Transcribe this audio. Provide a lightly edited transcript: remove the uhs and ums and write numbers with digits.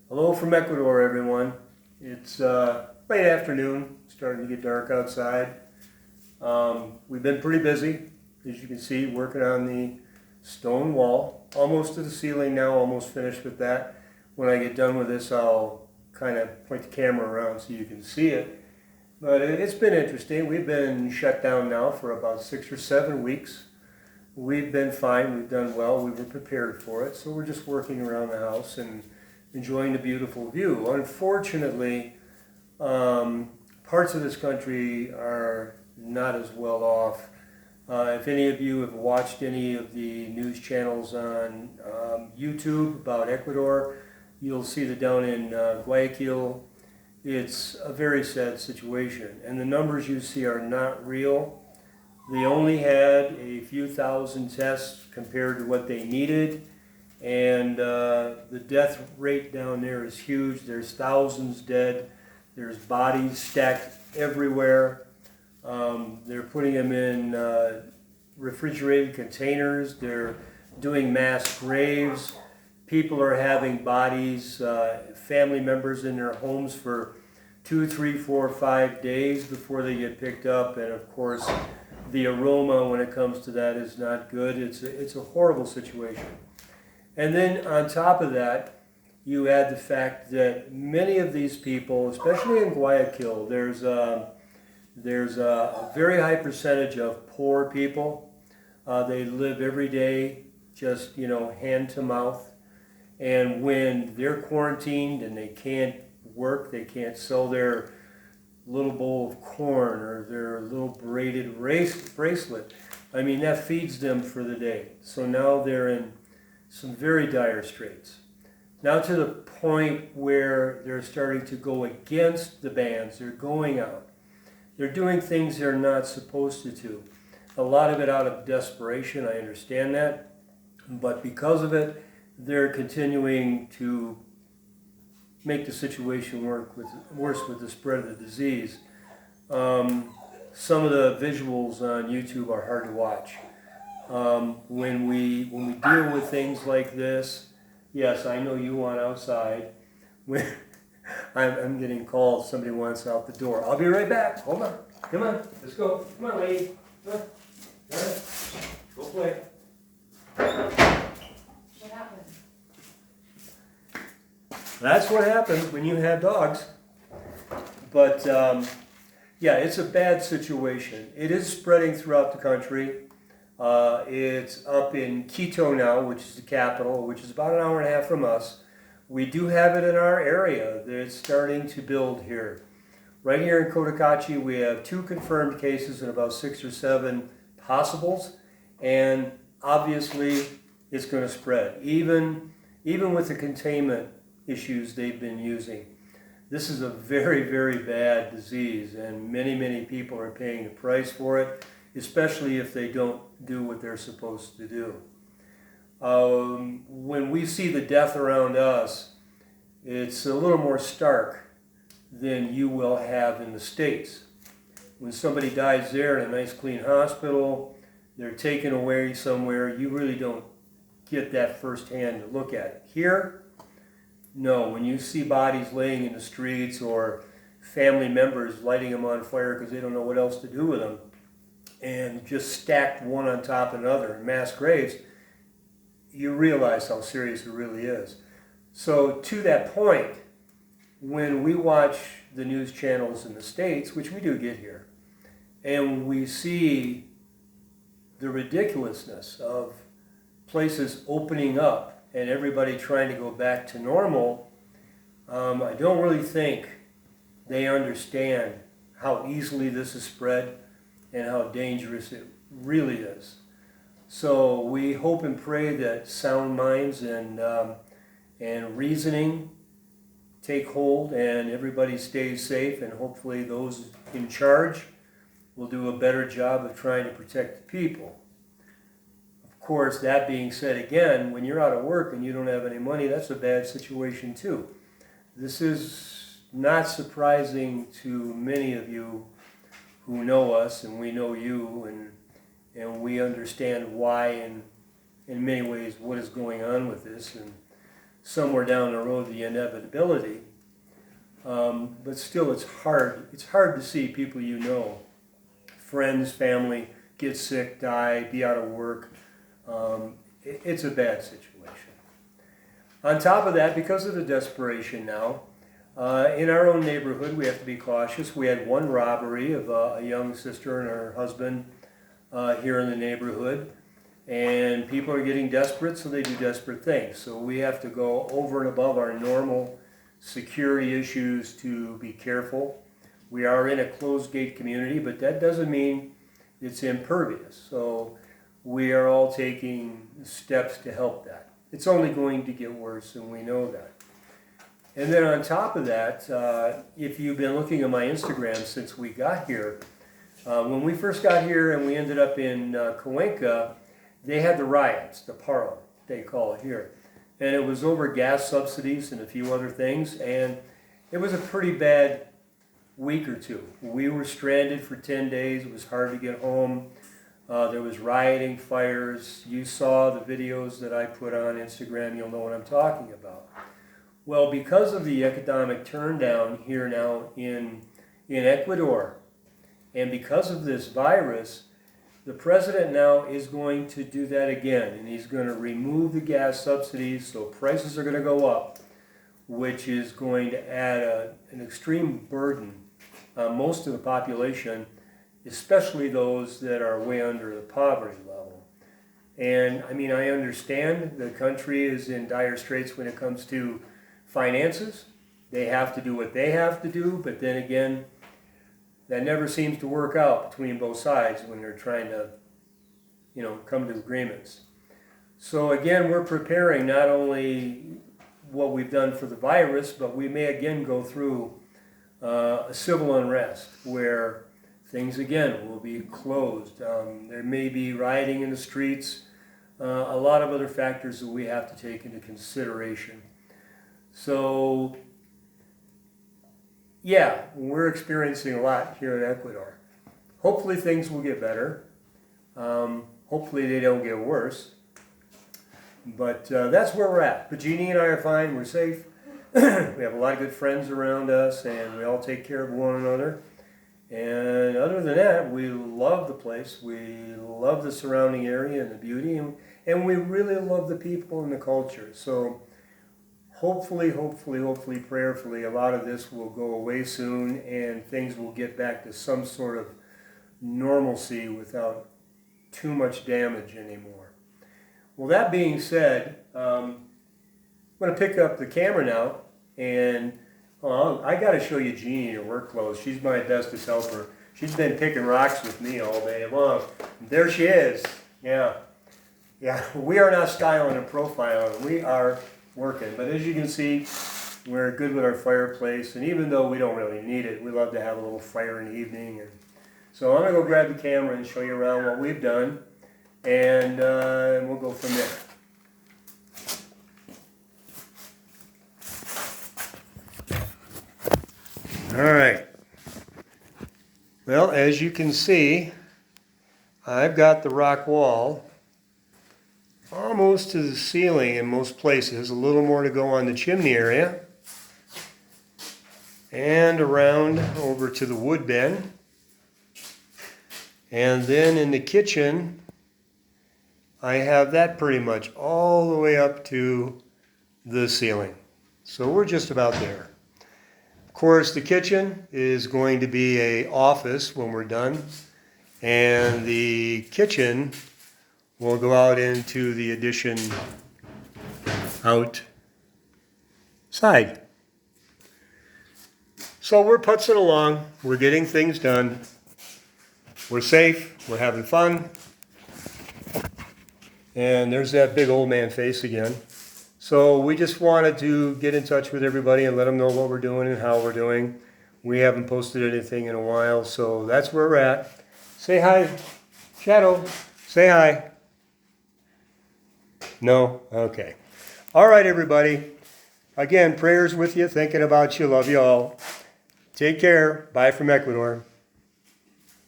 Hello from Ecuador, everyone. It's late afternoon, starting to get dark outside. We've been pretty busy, as you can see, working on the stone wall. Almost to the ceiling now, almost finished with that. When I get done with this, I'll kind of point the camera around so you can see it. But it's been interesting. We've been shut down now for about 6 or 7 weeks. We've been fine. We've done well. We were prepared for it. So we're just working around the house and enjoying the beautiful view. Unfortunately, parts of this country are not as well off. If any of you have watched any of the news channels on YouTube about Ecuador, you'll see that down in Guayaquil, it's a very sad situation. And the numbers you see are not real. They only had a few thousand tests compared to what they needed. And the death rate down there is huge. There's thousands dead. There's bodies stacked everywhere. They're putting them in refrigerated containers. They're doing mass graves. People are having bodies, family members in their homes for 2, 3, 4, 5 days before they get picked up. And of course, the aroma when it comes to that is not good. It's a horrible situation. And then on top of that, you add the fact that many of these people, especially in Guayaquil, there's a very high percentage of poor people. They live every day just, hand to mouth. And when they're quarantined and they can't work, they can't sell their little bowl of corn or their little braided bracelet, that feeds them for the day. So now they're in some very dire straits. Now to the point where they're starting to go against the bans. They're going out. They're doing things they're not supposed to do. A lot of it out of desperation, I understand that. But because of it, they're continuing to make the situation worse with the spread of the disease. Some of the visuals on YouTube are hard to watch. When we deal with things like this, yes, I know you want outside. I'm getting calls. Somebody wants out the door. I'll be right back. Hold on. Come on. Let's go. Come on, lady. Come on. All right. Go play. What happened? That's what happens when you have dogs. But yeah, it's a bad situation. It is spreading throughout the country. It's up in Quito now, which is the capital, which is about an hour and a half from us. We do have it in our area. It's starting to build here. Right here in Cotacachi, we have 2 confirmed cases and about 6 or 7 possibles. And obviously, it's going to spread, even with the containment issues they've been using. This is a very, very bad disease, and many, many people are paying the price for it, especially if they don't do what they're supposed to do. When we see the death around us, it's a little more stark than you will have in the States. When somebody dies there in a nice clean hospital, they're taken away somewhere, you really don't get that firsthand to look at it. Here, no, when you see bodies laying in the streets or family members lighting them on fire because they don't know what else to do with them, and just stacked one on top of another in mass graves, you realize how serious it really is. So to that point, when we watch the news channels in the States, which we do get here, and we see the ridiculousness of places opening up and everybody trying to go back to normal, I don't really think they understand how easily this is spread and how dangerous it really is. So we hope and pray that sound minds and reasoning take hold and everybody stays safe, and hopefully those in charge will do a better job of trying to protect the people. Of course, that being said, again, when you're out of work and you don't have any money, that's a bad situation too. This is not surprising to many of you who know us, and we know you, and we understand why and in many ways what is going on with this. And somewhere down the road, the inevitability. But still, it's hard. It's hard to see people you know, friends, family, get sick, die, be out of work. It's a bad situation. On top of that, because of the desperation now, in our own neighborhood, we have to be cautious. We had one robbery of a young sister and her husband here in the neighborhood. And people are getting desperate, so they do desperate things. So we have to go over and above our normal security issues to be careful. We are in a closed gate community, but that doesn't mean it's impervious. So we are all taking steps to help that. It's only going to get worse, and we know that. And then on top of that, if you've been looking at my Instagram since we got here, when we first got here and we ended up in Cahuenca, they had the riots, the paro, they call it here. And it was over gas subsidies and a few other things, and it was a pretty bad week or two. We were stranded for 10 days. It was hard to get home. There was rioting, fires. You saw the videos that I put on Instagram. You'll know what I'm talking about. Well, because of the economic turndown here now in Ecuador, and because of this virus, the president now is going to do that again, and he's going to remove the gas subsidies, so prices are going to go up, which is going to add an extreme burden on most of the population, especially those that are way under the poverty level. And I mean, I understand the country is in dire straits when it comes to finances. They have to do what they have to do, but then again, that never seems to work out between both sides when they're trying to, come to agreements. So again, we're preparing not only what we've done for the virus, but we may again go through a civil unrest where things again will be closed. There may be rioting in the streets, a lot of other factors that we have to take into consideration. So yeah, we're experiencing a lot here in Ecuador. Hopefully things will get better. Hopefully they don't get worse. But that's where we're at. But Jeannie and I are fine. We're safe. We have a lot of good friends around us, and we all take care of one another. And other than that, we love the place. We love the surrounding area and the beauty. And we really love the people and the culture. So hopefully, prayerfully, a lot of this will go away soon and things will get back to some sort of normalcy without too much damage anymore. Well, that being said, I'm going to pick up the camera now, and I got to show you Jeannie in her work clothes. She's my bestest helper. She's been picking rocks with me all day long. There she is. Yeah, we are not styling and profiling. We are working. But as you can see, we're good with our fireplace, and even though we don't really need it, we love to have a little fire in the evening. And so I'm going to go grab the camera and show you around what we've done, and we'll go from there. All right. Well, as you can see, I've got the rock wall almost to the ceiling in most places. A little more to go on the chimney area. And around over to the wood bin. And then in the kitchen, I have that pretty much all the way up to the ceiling. So we're just about there. Of course, the kitchen is going to be an office when we're done. And the kitchen will go out into the addition outside. So we're putzing along. We're getting things done. We're safe. We're having fun. And there's that big old man face again. So we just wanted to get in touch with everybody and let them know what we're doing and how we're doing. We haven't posted anything in a while, so that's where we're at. Say hi, Shadow. Say hi. No? Okay. All right, everybody. Again, prayers with you, thinking about you. Love you all. Take care. Bye from Ecuador.